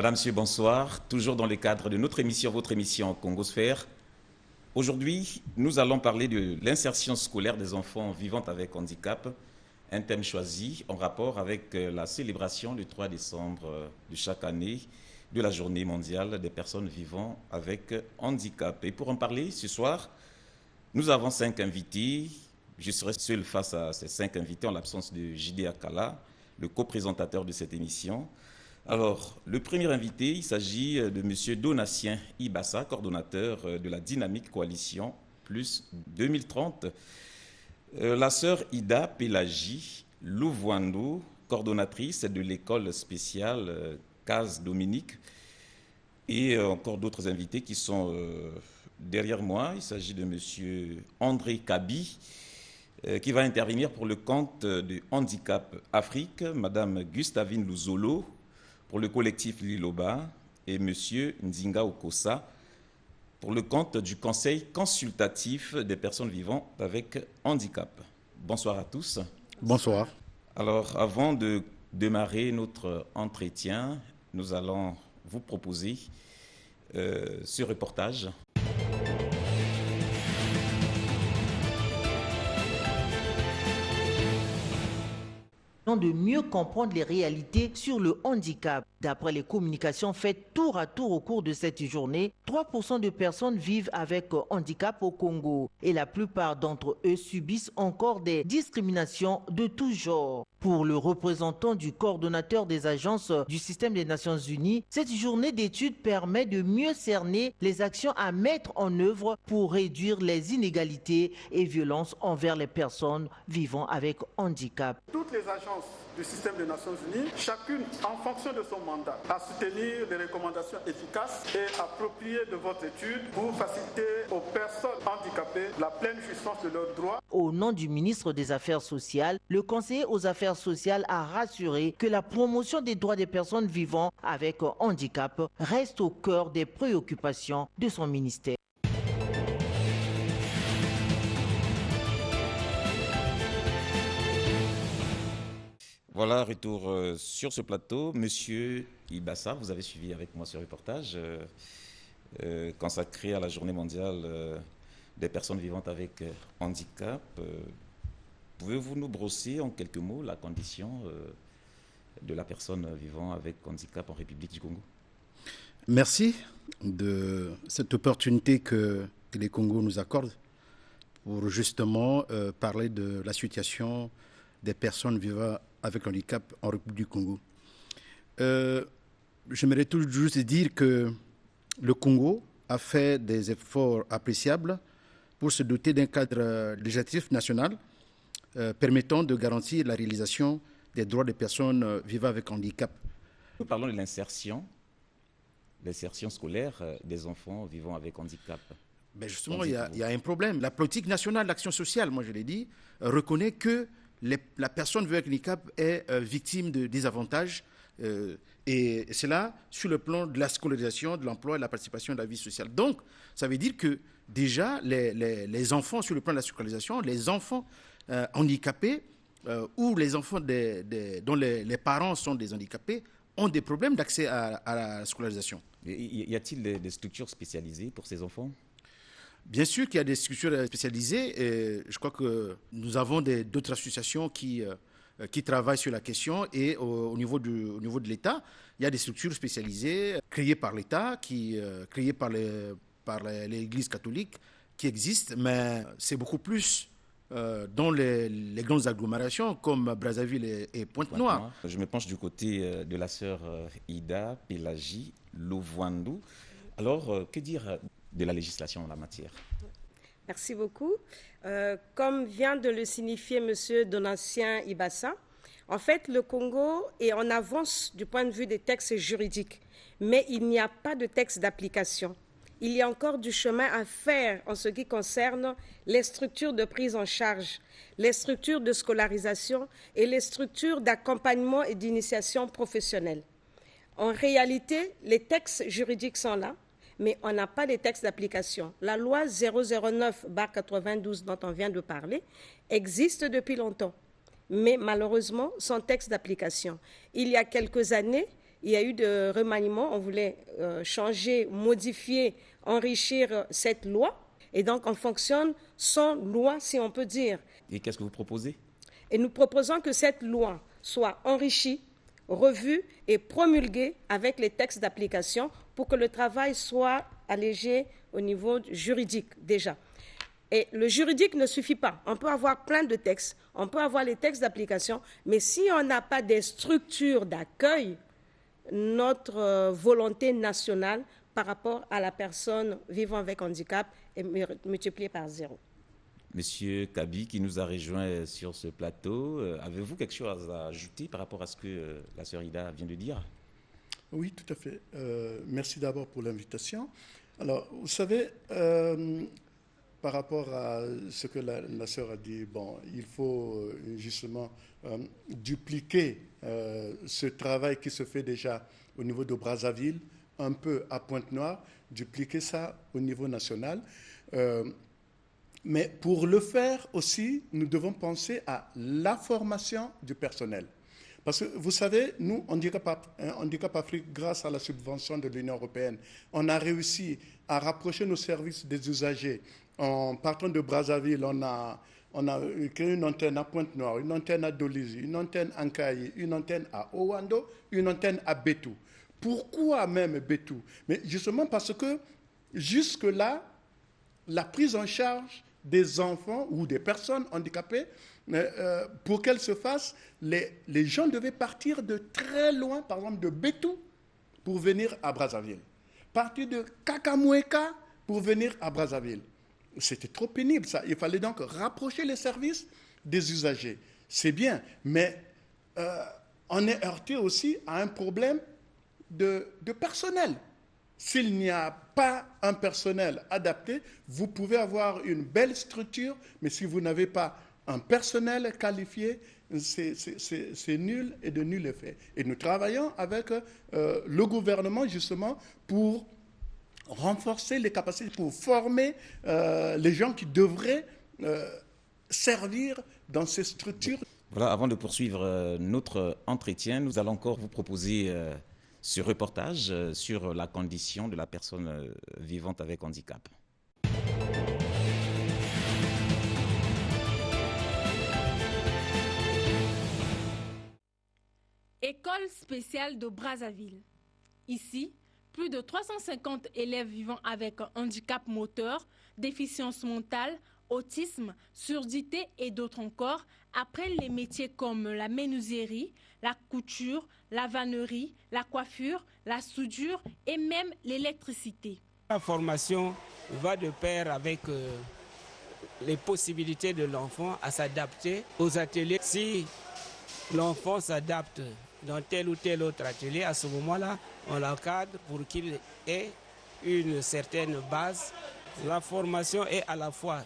Madame, Monsieur, bonsoir. Toujours dans le cadre de notre émission, votre émission Congosphère. Aujourd'hui, nous allons parler de l'insertion scolaire des enfants vivant avec handicap, un thème choisi en rapport avec la célébration du 3 décembre de chaque année de la Journée mondiale des personnes vivant avec handicap. Et pour en parler ce soir, nous avons 5 invités. Je serai seul face à ces 5 invités en l'absence de J.D. Akala, le co-présentateur de cette émission. Alors, le premier invité, il s'agit de M. Donatien Ibassa, coordonnateur de la Dynamique Coalition Plus 2030. La sœur Ida Pélagie Louvouando, coordonnatrice de l'école spéciale Case Dominique. Et encore d'autres invités qui sont derrière moi. Il s'agit de M. André Kabi, qui va intervenir pour le compte de Handicap Afrique, Mme Gustavine Luzolo, pour le collectif Liloba, et M. Nzinga Okosa, pour le compte du Conseil consultatif des personnes vivant avec handicap. Bonsoir à tous. Bonsoir. Alors, avant de démarrer notre entretien, nous allons vous proposer ce reportage. De mieux comprendre les réalités sur le handicap. D'après les communications faites tour à tour au cours de cette journée, 3% de personnes vivent avec handicap au Congo et la plupart d'entre eux subissent encore des discriminations de tout genre. Pour le représentant du coordonnateur des agences du système des Nations Unies, cette journée d'études permet de mieux cerner les actions à mettre en œuvre pour réduire les inégalités et violences envers les personnes vivant avec handicap. Toutes les agences du système des Nations Unies, chacune en fonction de son mandat, à soutenir les recommandations efficaces et appropriées de votre étude pour faciliter aux personnes handicapées la pleine jouissance de leurs droits. Au nom du ministre des Affaires sociales, le conseiller aux Affaires sociales a rassuré que la promotion des droits des personnes vivant avec handicap reste au cœur des préoccupations de son ministère. Voilà, retour sur ce plateau. Monsieur Ibassa, vous avez suivi avec moi ce reportage consacré à la Journée mondiale des personnes vivantes avec handicap. Pouvez-vous nous brosser en quelques mots la condition de la personne vivant avec handicap en République du Congo? Merci de cette opportunité que les Congos nous accordent pour justement parler de la situation des personnes vivant avec handicap en République du Congo. J'aimerais tout juste dire que le Congo a fait des efforts appréciables pour se doter d'un cadre législatif national permettant de garantir la réalisation des droits des personnes vivant avec handicap. Nous parlons de l'insertion scolaire des enfants vivant avec handicap. Ben justement, il y a un problème. La politique nationale d'action sociale, moi je l'ai dit, reconnaît que la personne vivant avec handicap est victime de désavantages et c'est là sur le plan de la scolarisation, de l'emploi et de la participation à la vie sociale. Donc, ça veut dire que déjà, les enfants sur le plan de la scolarisation, les enfants handicapés ou les enfants dont les parents sont des handicapés ont des problèmes d'accès à la scolarisation. Y a-t-il des structures spécialisées pour ces enfants ? Bien sûr qu'il y a des structures spécialisées et je crois que nous avons d'autres associations qui travaillent sur la question et au niveau de l'État, il y a des structures spécialisées créées par l'État, créées par l'Église catholique qui existent, mais c'est beaucoup plus dans les grandes agglomérations comme Brazzaville et Pointe-Noire. Je me penche du côté de la sœur Ida Pélagie Louvouando. Alors, que dire de la législation en la matière? Merci beaucoup. Comme vient de le signifier M. Donatien Ibassa, en fait, le Congo est en avance du point de vue des textes juridiques, mais il n'y a pas de texte d'application. Il y a encore du chemin à faire en ce qui concerne les structures de prise en charge, les structures de scolarisation et les structures d'accompagnement et d'initiation professionnelle. En réalité, les textes juridiques sont là, mais on n'a pas de textes d'application. La loi 009/92 dont on vient de parler existe depuis longtemps, mais malheureusement sans texte d'application. Il y a quelques années, il y a eu de remaniements, on voulait changer, modifier, enrichir cette loi. Et donc, on fonctionne sans loi, si on peut dire. Et qu'est-ce que vous proposez? Et nous proposons que cette loi soit enrichie, revue et promulguée avec les textes d'application pour que le travail soit allégé au niveau juridique déjà. Et le juridique ne suffit pas. On peut avoir plein de textes, on peut avoir les textes d'application, mais si on n'a pas des structures d'accueil, notre volonté nationale par rapport à la personne vivant avec handicap est multipliée par 0. Monsieur Kabi, qui nous a rejoint sur ce plateau, avez-vous quelque chose à ajouter par rapport à ce que la sœur Ida vient de dire? Oui, tout à fait. Merci d'abord pour l'invitation. Alors, vous savez, par rapport à ce que la sœur a dit, bon, il faut justement dupliquer ce travail qui se fait déjà au niveau de Brazzaville, un peu à Pointe-Noire, dupliquer ça au niveau national. Mais pour le faire aussi, nous devons penser à la formation du personnel. Parce que vous savez, nous, Handicap Afrique, grâce à la subvention de l'Union européenne, on a réussi à rapprocher nos services des usagers. En partant de Brazzaville, on a créé une antenne à Pointe-Noire, une antenne à Dolisie, une antenne à Nkayi, une antenne à Owando, une antenne à Bétou. Pourquoi même Bétou? Mais justement parce que jusque-là, la prise en charge des enfants ou des personnes handicapées, pour qu'elles se fassent, les gens devaient partir de très loin, par exemple de Bétou, pour venir à Brazzaville. Partir de Kakamoueka pour venir à Brazzaville. C'était trop pénible, ça. Il fallait donc rapprocher les services des usagers. C'est bien, mais on est heurté aussi à un problème de personnel. S'il n'y a pas un personnel adapté, vous pouvez avoir une belle structure, mais si vous n'avez pas un personnel qualifié, c'est nul et de nul effet. Et nous travaillons avec le gouvernement justement pour renforcer les capacités, pour former les gens qui devraient servir dans ces structures. Voilà, avant de poursuivre notre entretien, nous allons encore vous proposer ce reportage sur la condition de la personne vivante avec handicap. École spéciale de Brazzaville. Ici, plus de 350 élèves vivant avec un handicap moteur, déficience mentale, autisme, surdité et d'autres encore apprennent les métiers comme la menuiserie, la couture, la vannerie, la coiffure, la soudure et même l'électricité. La formation va de pair avec les possibilités de l'enfant à s'adapter aux ateliers. Si l'enfant s'adapte dans tel ou tel autre atelier, à ce moment-là, on l'encadre pour qu'il ait une certaine base. La formation est à la fois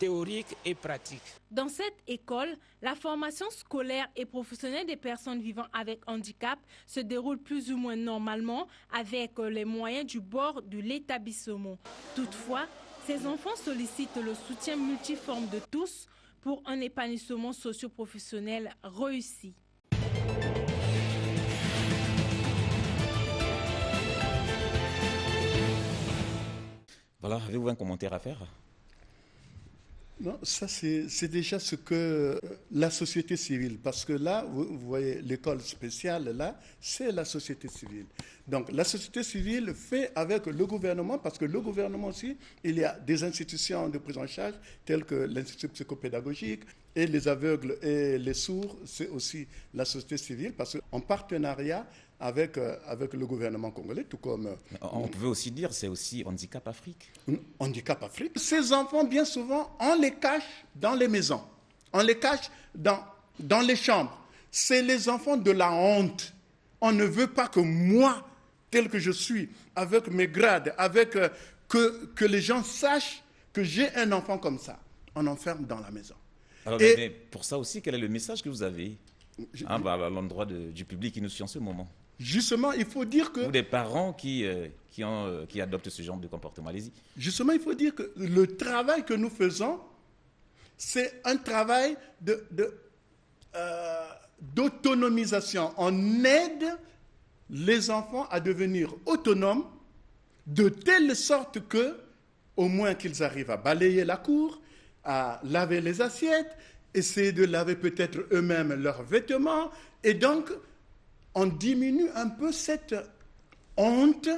théorique et pratique. Dans cette école, la formation scolaire et professionnelle des personnes vivant avec handicap se déroule plus ou moins normalement avec les moyens du bord de l'établissement. Toutefois, ces enfants sollicitent le soutien multiforme de tous pour un épanouissement socio-professionnel réussi. Voilà, avez-vous un commentaire à faire? Non, ça c'est déjà ce que la société civile, parce que là, vous voyez, l'école spéciale, là, c'est la société civile. Donc la société civile fait avec le gouvernement, parce que le gouvernement aussi, il y a des institutions de prise en charge, telles que l'Institut psychopédagogique, et les aveugles et les sourds, c'est aussi la société civile, parce qu'en partenariat avec le gouvernement congolais, tout comme... On peut aussi dire, c'est aussi Handicap Afrique. Handicap Afrique. Ces enfants, bien souvent, on les cache dans les maisons. On les cache dans les chambres. C'est les enfants de la honte. On ne veut pas que moi, tel que je suis, avec mes grades, avec que les gens sachent que j'ai un enfant comme ça. On enferme dans la maison. Alors, mais pour ça aussi, quel est le message que vous avez à l'endroit du public qui nous suit en ce moment? Justement, il faut dire que... Ou des parents qui adoptent ce genre de comportement. Allez-y. Justement, il faut dire que le travail que nous faisons, c'est un travail d'autonomisation. On aide les enfants à devenir autonomes de telle sorte que, au moins qu'ils arrivent à balayer la cour, à laver les assiettes, essayer de laver peut-être eux-mêmes leurs vêtements, et donc on diminue un peu cette honte.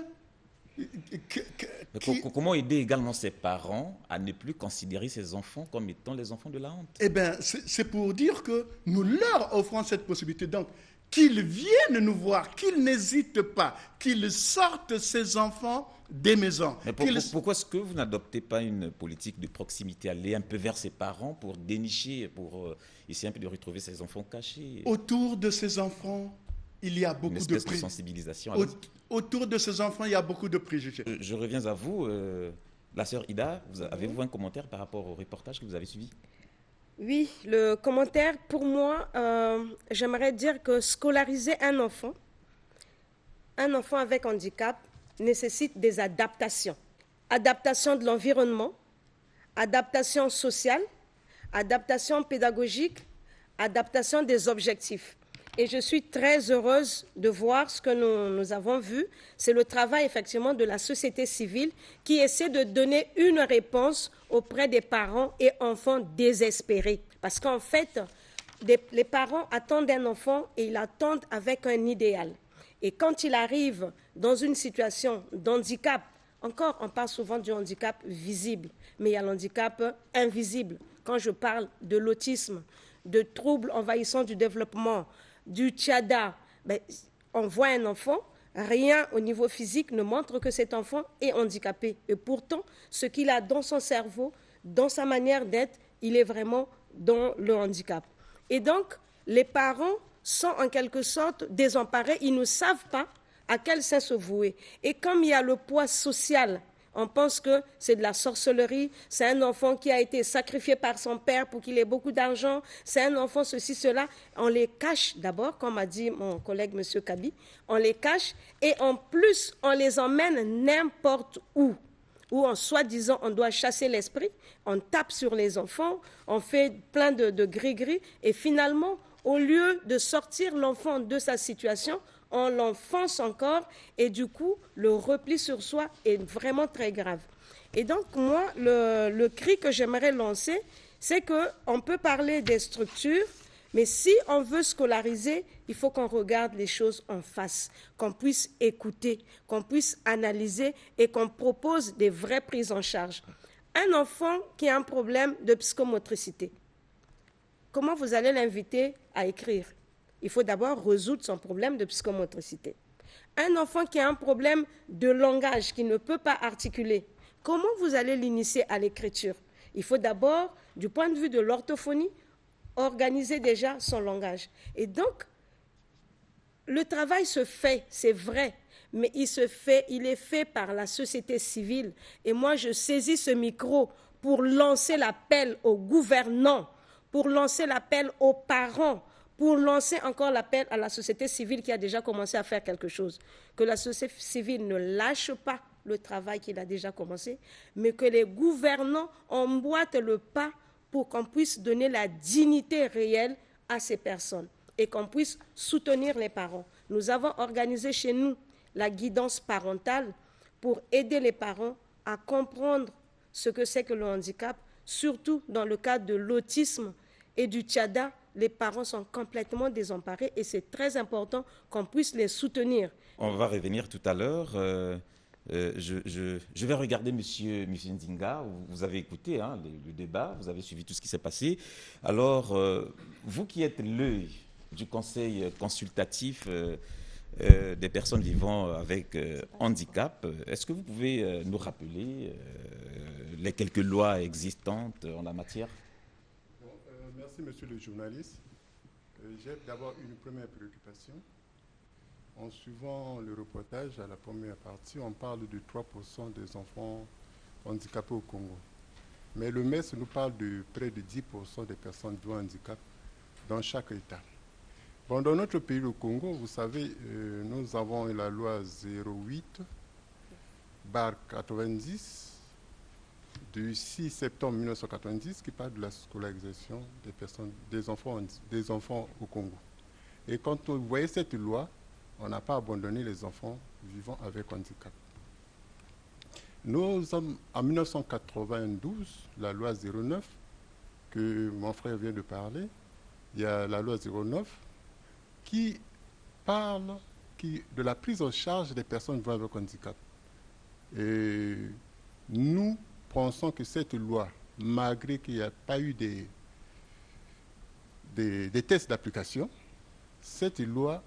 Comment aider également ces parents à ne plus considérer ces enfants comme étant les enfants de la honte? Eh bien, c'est pour dire que nous leur offrons cette possibilité. Donc, qu'ils viennent nous voir, qu'ils n'hésitent pas, qu'ils sortent ces enfants des maisons. Mais pourquoi est-ce que vous n'adoptez pas une politique de proximité, aller un peu vers ces parents pour dénicher, pour essayer un peu de retrouver ces enfants cachés? Autour de ces enfants, il y a beaucoup de sensibilisation. Autour de ces enfants, il y a beaucoup de préjugés. Je reviens à vous, la sœur Ida. Avez-vous un commentaire par rapport au reportage que vous avez suivi? Oui, le commentaire, pour moi, j'aimerais dire que scolariser un enfant avec handicap, nécessite des adaptations. Adaptation de l'environnement, adaptation sociale, adaptation pédagogique, adaptation des objectifs. Et je suis très heureuse de voir ce que nous avons vu. C'est le travail effectivement de la société civile qui essaie de donner une réponse auprès des parents et enfants désespérés. Parce qu'en fait, les parents attendent un enfant et ils l'attendent avec un idéal. Et quand il arrive dans une situation d'handicap, encore on parle souvent du handicap visible, mais il y a l'handicap invisible. Quand je parle de l'autisme, de troubles envahissants du développement, du TIADA, on voit un enfant, rien au niveau physique ne montre que cet enfant est handicapé. Et pourtant, ce qu'il a dans son cerveau, dans sa manière d'être, il est vraiment dans le handicap. Et donc, les parents sont en quelque sorte désemparés, ils ne savent pas à quel sein se vouer. Et comme il y a le poids social, on pense que c'est de la sorcellerie, c'est un enfant qui a été sacrifié par son père pour qu'il ait beaucoup d'argent, c'est un enfant ceci, cela. On les cache d'abord, comme a dit mon collègue M. Kaby, on les cache et en plus on les emmène n'importe où en soi-disant on doit chasser l'esprit, on tape sur les enfants, on fait plein de gris-gris et finalement, au lieu de sortir l'enfant de sa situation, on l'enfonce encore et du coup, le repli sur soi est vraiment très grave. Et donc, moi, le cri que j'aimerais lancer, c'est qu'on peut parler des structures, mais si on veut scolariser, il faut qu'on regarde les choses en face, qu'on puisse écouter, qu'on puisse analyser et qu'on propose des vraies prises en charge. Un enfant qui a un problème de psychomotricité, comment vous allez l'inviter à écrire? Il faut d'abord résoudre son problème de psychomotricité. Un enfant qui a un problème de langage, qui ne peut pas articuler, comment vous allez l'initier à l'écriture? Il faut d'abord, du point de vue de l'orthophonie, organiser déjà son langage. Et donc, le travail se fait, c'est vrai, mais il est fait par la société civile. Et moi, je saisis ce micro pour lancer l'appel aux gouvernants, pour lancer l'appel aux parents, pour lancer encore l'appel à la société civile qui a déjà commencé à faire quelque chose. Que la société civile ne lâche pas le travail qu'il a déjà commencé, mais que les gouvernants emboîtent le pas pour qu'on puisse donner la dignité réelle à ces personnes et qu'on puisse soutenir les parents. Nous avons organisé chez nous la guidance parentale pour aider les parents à comprendre ce que c'est que le handicap, surtout dans le cadre de l'autisme et du TIADA. Les parents sont complètement désemparés et c'est très important qu'on puisse les soutenir. On va revenir tout à l'heure. Je vais regarder Monsieur Ndinga. Vous avez écouté le débat, vous avez suivi tout ce qui s'est passé. Alors, vous qui êtes l'œil du conseil consultatif des personnes vivant avec handicap, est-ce que vous pouvez nous rappeler les quelques lois existantes en la matière? Merci, monsieur le journaliste. J'ai d'abord une première préoccupation. En suivant le reportage à la première partie, on parle de 3% des enfants handicapés au Congo. Mais le MES nous parle de près de 10% des personnes vivant handicap dans chaque État. Bon, dans notre pays, le Congo, vous savez, nous avons la loi 08/90 du 6 septembre 1990 qui parle de la scolarisation des enfants au Congo. Et quand vous voyez cette loi, on n'a pas abandonné les enfants vivant avec handicap. Nous sommes en 1992, la loi 09, que mon frère vient de parler, il y a la loi 09 qui parle de la prise en charge des personnes vivant avec handicap. Et nous pensons que cette loi, malgré qu'il n'y a pas eu des tests d'application, cette loi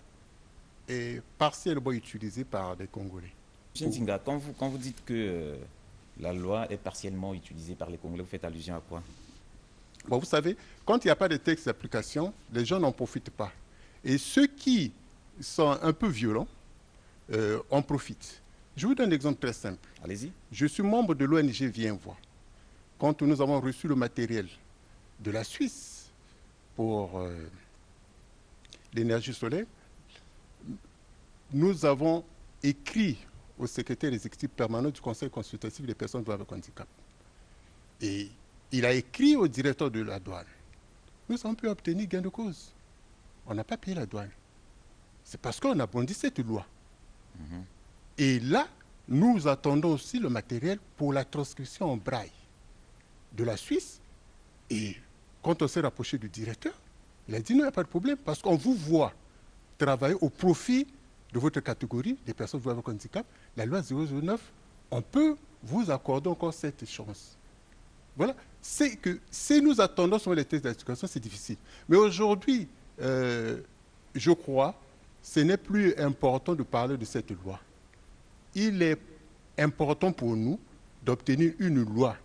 est partiellement utilisée par les Congolais. M. Nzinga, quand vous dites que la loi est partiellement utilisée par les Congolais, vous faites allusion à quoi? Bon, vous savez, quand il n'y a pas de texte d'application, les gens n'en profitent pas. Et ceux qui sont un peu violents en profitent. Je vous donne un exemple très simple. Allez-y. Je suis membre de l'ONG Viens Voir. Quand nous avons reçu le matériel de la Suisse pour l'énergie solaire, nous avons écrit au secrétaire exécutif permanent du Conseil consultatif des personnes vivant avec handicap. Et il a écrit au directeur de la douane. Nous avons pu obtenir gain de cause. On n'a pas payé la douane. C'est parce qu'on a bondi cette loi. Et là, nous attendons aussi le matériel pour la transcription en braille de la Suisse. Et quand on s'est rapproché du directeur, il a dit non, il n'y a pas de problème, parce qu'on vous voit travailler au profit de votre catégorie, des personnes vivant avec handicap. La loi 009, on peut vous accorder encore cette chance. Voilà. C'est que si nous attendons sur les tests d'éducation, c'est difficile. Mais aujourd'hui, je crois, ce n'est plus important de parler de cette loi. Il est important pour nous d'obtenir une loi.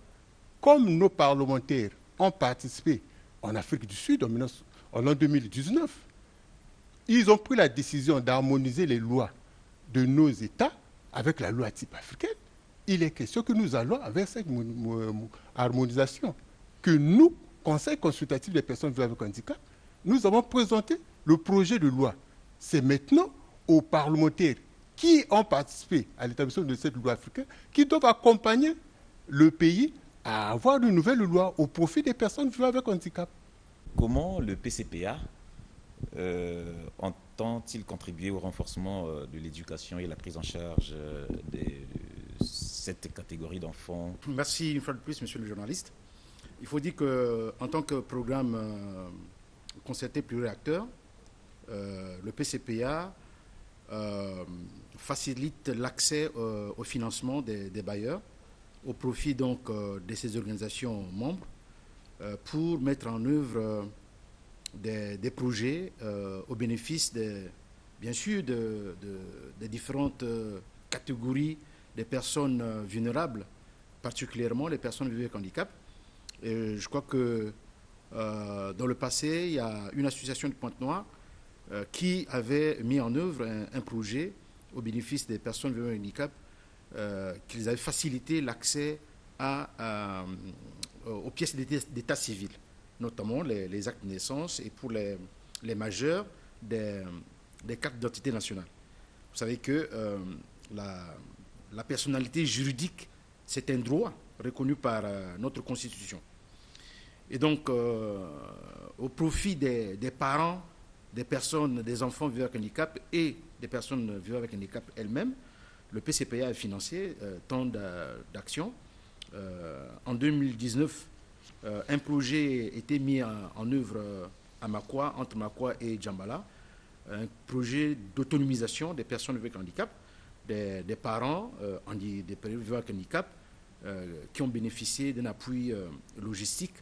Comme nos parlementaires ont participé en Afrique du Sud en l'an 2019, ils ont pris la décision d'harmoniser les lois de nos États avec la loi type africaine. Il est question que nous allons avec cette harmonisation. Que nous, Conseil consultatif des personnes vivant avec handicap, nous avons présenté le projet de loi. C'est maintenant aux parlementaires qui ont participé à l'établissement de cette loi africaine qui doivent accompagner le pays à avoir de nouvelles lois au profit des personnes vivant avec handicap. Comment le PCPA entend-il contribuer au renforcement de l'éducation et la prise en charge de cette catégorie d'enfants? Merci une fois de plus, monsieur le journaliste. Il faut dire qu'en tant que programme concerté pluriacteur, le PCPA facilite l'accès au financement des bailleurs au profit donc de ces organisations membres pour mettre en œuvre des projets au bénéfice bien sûr des différentes catégories des personnes vulnérables, particulièrement les personnes vivant avec handicap. Et je crois que dans le passé, il y a une association de Pointe-Noire qui avait mis en œuvre un projet au bénéfice des personnes vivant avec handicap, qu'ils avaient facilité l'accès aux pièces d'état civil, notamment les actes de naissance et pour les majeurs des cartes d'identité nationale. Vous savez que la personnalité juridique, c'est un droit reconnu par notre Constitution. Et donc, au profit des parents, des personnes, des enfants vivant avec handicap et des personnes vivant avec handicap elles-mêmes, le PCPA a financé tant d'actions. En 2019, un projet a été mis en œuvre à Makwa, entre Makwa et Djambala, un projet d'autonomisation des personnes avec handicap, des parents des personnes vivant avec handicap qui ont bénéficié d'un appui logistique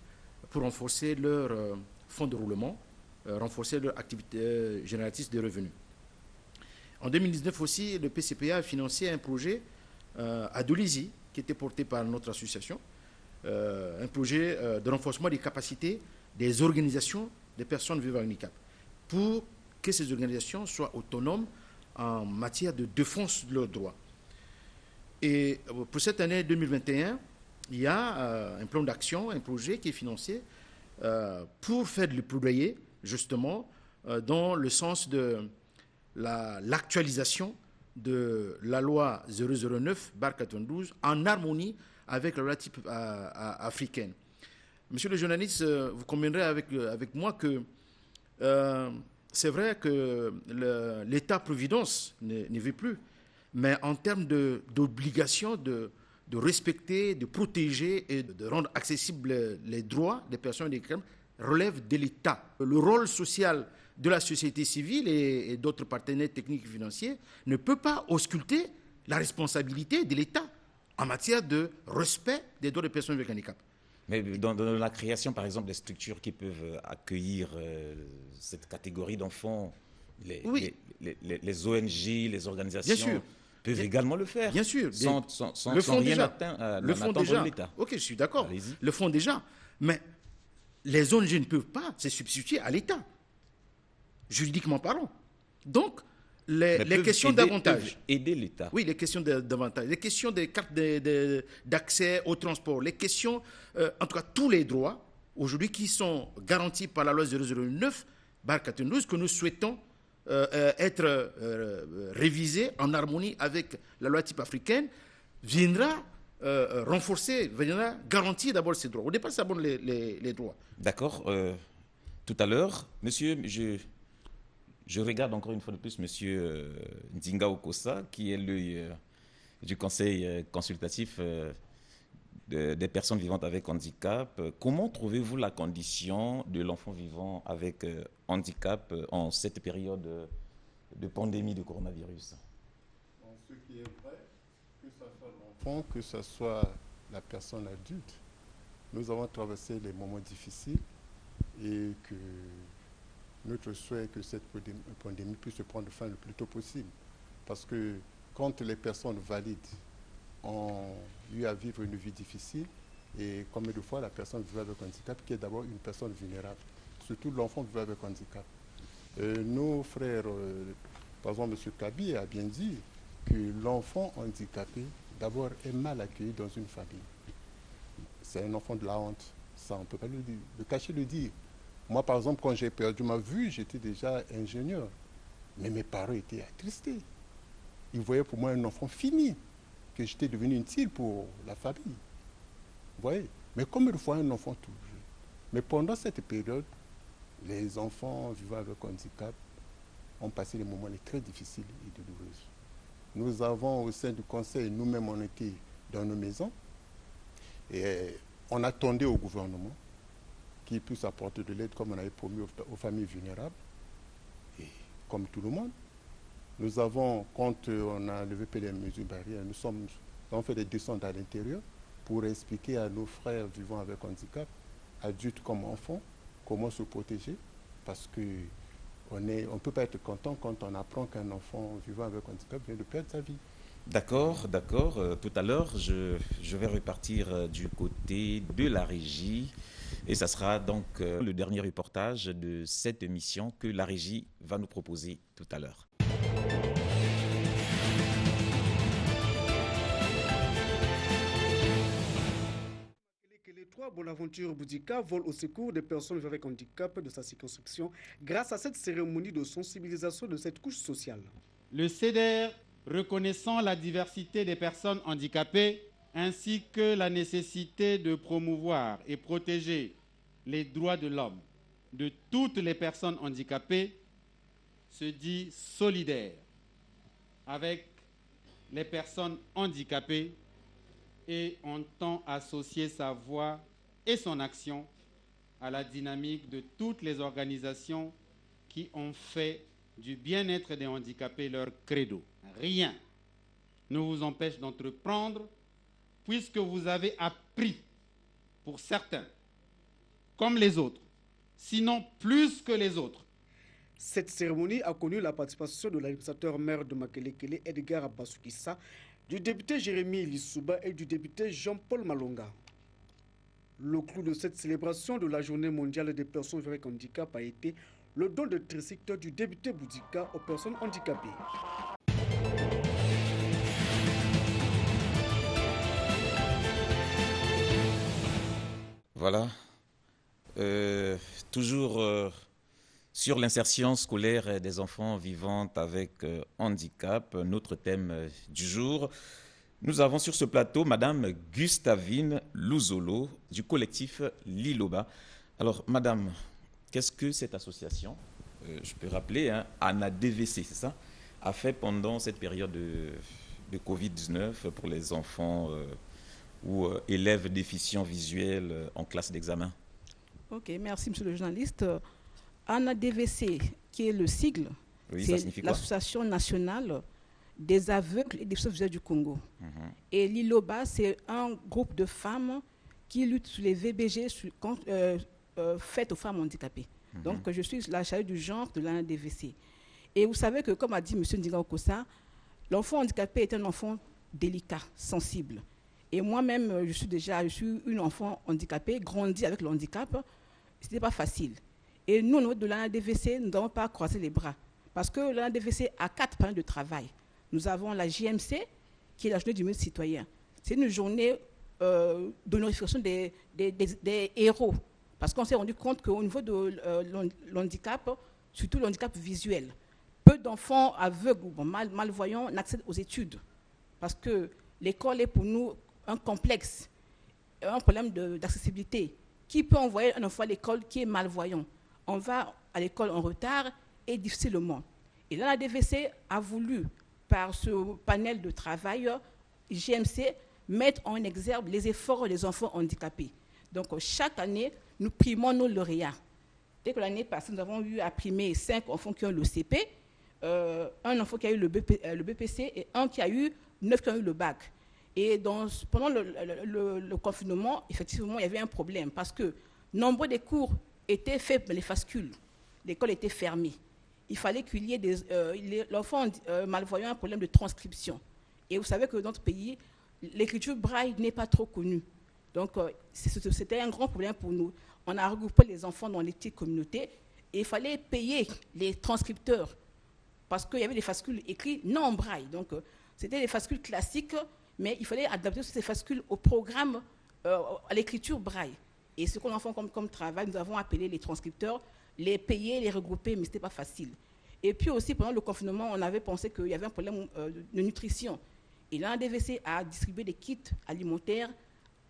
pour renforcer leur fonds de roulement, renforcer leur activité génératrice de revenus. En 2019 aussi, le PCPA a financé un projet à Dolisie, qui était porté par notre association, un projet de renforcement des capacités des organisations des personnes vivant avec handicap, pour que ces organisations soient autonomes en matière de défense de leurs droits. Et pour cette année 2021, il y a un plan d'action, un projet qui est financé pour faire le plaidoyer, justement, dans le sens de l'actualisation de la loi 009/92 en harmonie avec la loi type africaine. Monsieur le journaliste, vous conviendrez avec moi que c'est vrai que l'État-providence ne vit plus, mais en termes d'obligation de respecter, de protéger et de rendre accessibles les droits des personnes handicapées relève de l'État. Le rôle social de la société civile et d'autres partenaires techniques et financiers ne peut pas ausculter la responsabilité de l'État en matière de respect des droits des personnes avec handicap. Mais dans la création, par exemple, des structures qui peuvent accueillir cette catégorie d'enfants, les ONG, les organisations peuvent également le faire. Bien sûr. Sans rien attendre de l'État. Ok, je suis d'accord. Le font déjà. Mais les ONG ne peuvent pas se substituer à l'État, juridiquement parlant. Donc, les questions d'avantages. Aider l'État. Oui, les questions d'avantages. Les questions des cartes d'accès au transport. Les questions, en tout cas, tous les droits, aujourd'hui, qui sont garantis par la loi 009/92, que nous souhaitons être révisés en harmonie avec la loi type africaine, viendra renforcer, viendra garantir d'abord ces droits. Au départ, c'est d'abord les droits. D'accord. Tout à l'heure, monsieur, je regarde encore une fois de plus monsieur Ndinga Okosa, qui est l'œil du conseil consultatif des personnes vivantes avec handicap. Comment trouvez-vous la condition de l'enfant vivant avec handicap en cette période de pandémie de coronavirus? Ce qui est vrai, que ce soit l'enfant, que ce soit la personne adulte, nous avons traversé les moments difficiles et que notre souhait est que cette pandémie puisse se prendre fin le plus tôt possible. Parce que quand les personnes valides ont eu à vivre une vie difficile, et combien de fois la personne vivant avec handicap, qui est d'abord une personne vulnérable, surtout l'enfant vivant avec handicap. Nos frères, par exemple M. Kabi a bien dit que l'enfant handicapé, d'abord, est mal accueilli dans une famille. C'est un enfant de la honte, ça on ne peut pas le cacher, le dire. Moi, par exemple, quand j'ai perdu ma vue, j'étais déjà ingénieur. Mais mes parents étaient attristés. Ils voyaient pour moi un enfant fini, que j'étais devenu utile pour la famille. Vous voyez? Mais comme il faut un enfant tout jeune. Mais pendant cette période, les enfants vivant avec handicap ont passé des moments très difficiles et douloureux. Nous avons au sein du conseil, nous-mêmes on était dans nos maisons et on attendait au gouvernement qui puisse apporter de l'aide comme on avait promis aux familles vulnérables. Et comme tout le monde, nous avons, quand on a levé les mesures barrières, nous avons fait des descentes à l'intérieur pour expliquer à nos frères vivant avec handicap, adultes comme enfants, comment se protéger. Parce qu'on ne peut pas être content quand on apprend qu'un enfant vivant avec handicap vient de perdre sa vie. D'accord. Tout à l'heure, je vais repartir du côté de la régie. Et ça sera donc le dernier reportage de cette émission que la régie va nous proposer tout à l'heure. Les 3 Bonaventure Boudika volent au secours des personnes avec handicap de sa circonscription grâce à cette cérémonie de sensibilisation de cette couche sociale. Le CEDER, reconnaissant la diversité des personnes handicapées ainsi que la nécessité de promouvoir et protéger les droits de l'homme de toutes les personnes handicapées, se dit solidaire avec les personnes handicapées et entend associer sa voix et son action à la dynamique de toutes les organisations qui ont fait du bien-être des handicapés leur credo. Rien ne vous empêche d'entreprendre puisque vous avez appris, pour certains, comme les autres, sinon plus que les autres. Cette cérémonie a connu la participation de l'administrateur maire de Makelekele, Edgar Abasoukissa, du député Jérémy Lissouba et du député Jean-Paul Malonga. Le clou de cette célébration de la Journée mondiale des personnes avec handicap a été le don de tricycle du député Boudika aux personnes handicapées. Voilà. Toujours sur l'insertion scolaire des enfants vivant avec handicap, notre thème du jour. Nous avons sur ce plateau Madame Gustavine Louzolo du collectif Liloba. Alors, Madame, qu'est-ce que cette association? je peux rappeler, ANADVC, c'est ça, a fait pendant cette période de Covid-19 pour les enfants ou élèves déficients visuels en classe d'examen? Ok, merci monsieur le journaliste. ANADVC, qui est le sigle, oui, c'est l'Association nationale des aveugles et des déficients visuels du Congo. Et l'ILOBA, c'est un groupe de femmes qui luttent sur les VBG faites aux femmes handicapées. Donc je suis la chargée du genre de l'ANADVC. Et vous savez que, comme a dit M. Ndinga Okosa, l'enfant handicapé est un enfant délicat, sensible. Et moi-même, je suis une enfant handicapée, grandie avec le handicap. Ce n'était pas facile. Et nous, au niveau de l'ANADVC, nous n'avons pas croisé les bras. Parce que l'ANADVC a 4 périodes de travail. Nous avons la JMC, qui est la journée du mérite citoyen. C'est une journée d'honorification des héros. Parce qu'on s'est rendu compte qu'au niveau de l'handicap, surtout le handicap visuel, peu d'enfants aveugles ou malvoyants n'accèdent aux études. Parce que l'école est pour nous un complexe, un problème d'accessibilité. Qui peut envoyer un enfant à l'école qui est malvoyant? On va à l'école en retard et difficilement. Et là, la DVC a voulu, par ce panel de travail, JMC, mettre en exergue les efforts des enfants handicapés. Donc, chaque année, nous primons nos lauréats. Dès que l'année passée, nous avons eu à primer 5 enfants qui ont le CP, un enfant qui a eu le BPC et un qui a eu 9 qui ont eu le bac. Et pendant le confinement, effectivement, il y avait un problème parce que nombre des cours étaient faits dans les fascules. L'école était fermée. Il fallait qu'il y ait l'enfant malvoyant a un problème de transcription. Et vous savez que dans notre pays, l'écriture braille n'est pas trop connue. Donc, c'était un grand problème pour nous. On a regroupé les enfants dans les petites communautés et il fallait payer les transcripteurs parce qu'il y avait des fascules écrits non en braille. Donc, c'était des fascules classiques, mais il fallait adapter ces fascules au programme, à l'écriture braille. Et ce qu'on a fait comme travail, nous avons appelé les transcripteurs, les payer, les regrouper, mais ce n'était pas facile. Et puis aussi, pendant le confinement, on avait pensé qu'il y avait un problème de nutrition. Et l'ANADVC a distribué des kits alimentaires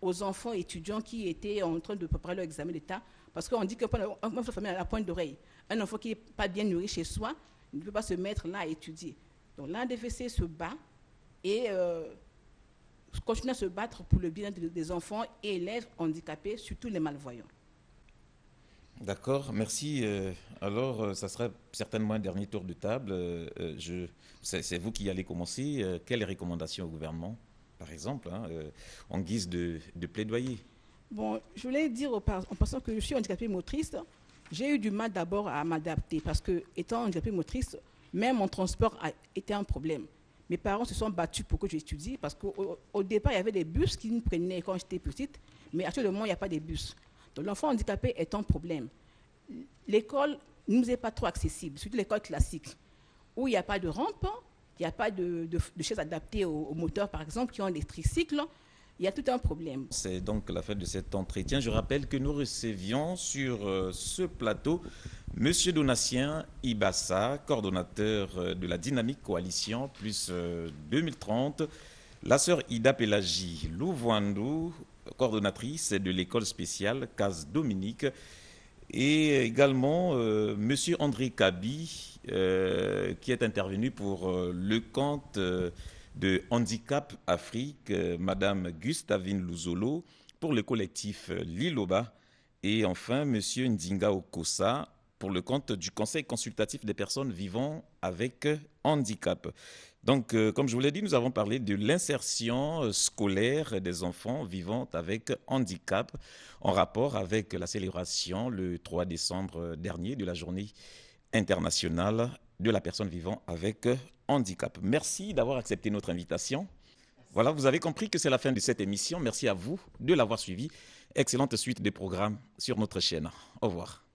aux enfants étudiants qui étaient en train de préparer leur examen d'État. Parce qu'on dit qu'un enfant famille à la pointe d'oreille, un enfant qui n'est pas bien nourri chez soi, ne peut pas se mettre là à étudier. Donc l'ANADVC se bat et continue à se battre pour le bien des enfants et élèves handicapés, surtout les malvoyants. D'accord, merci. Alors, ça sera certainement un dernier tour de table. C'est vous qui allez commencer. Quelles recommandations au gouvernement, par exemple, en guise de plaidoyer? Bon, je voulais dire en pensant que je suis handicapée motrice, j'ai eu du mal d'abord à m'adapter parce que, étant handicapée motrice, même mon transport a été un problème. Mes parents se sont battus pour que j'étudie parce qu'au départ, il y avait des bus qui me prenaient quand j'étais petite, mais actuellement, il n'y a pas de bus. Donc, l'enfant handicapé est un problème. L'école ne nous est pas trop accessible, surtout l'école classique, où il n'y a pas de rampe, il n'y a pas de chaises adaptées aux moteurs, par exemple, qui ont des tricycles. Il y a tout un problème. C'est donc la fin de cet entretien. Je rappelle que nous recevions sur ce plateau M. Donatien Ibassa, coordonnateur de la Dynamique Coalition plus 2030, la sœur Ida Pélagie Louvoindou, coordonnatrice de l'école spéciale Case Dominique, et également M. André Kabi, qui est intervenu pour le compte de Handicap Afrique, Madame Gustavine Louzolo, pour le collectif Liloba, et enfin M. Ndinga Okosa, pour le compte du Conseil consultatif des personnes vivant avec handicap. Donc, comme je vous l'ai dit, nous avons parlé de l'insertion scolaire des enfants vivant avec handicap en rapport avec la célébration le 3 décembre dernier de la Journée internationale de la personne vivant avec handicap. Merci d'avoir accepté notre invitation. Voilà, vous avez compris que c'est la fin de cette émission. Merci à vous de l'avoir suivi. Excellente suite des programmes sur notre chaîne. Au revoir.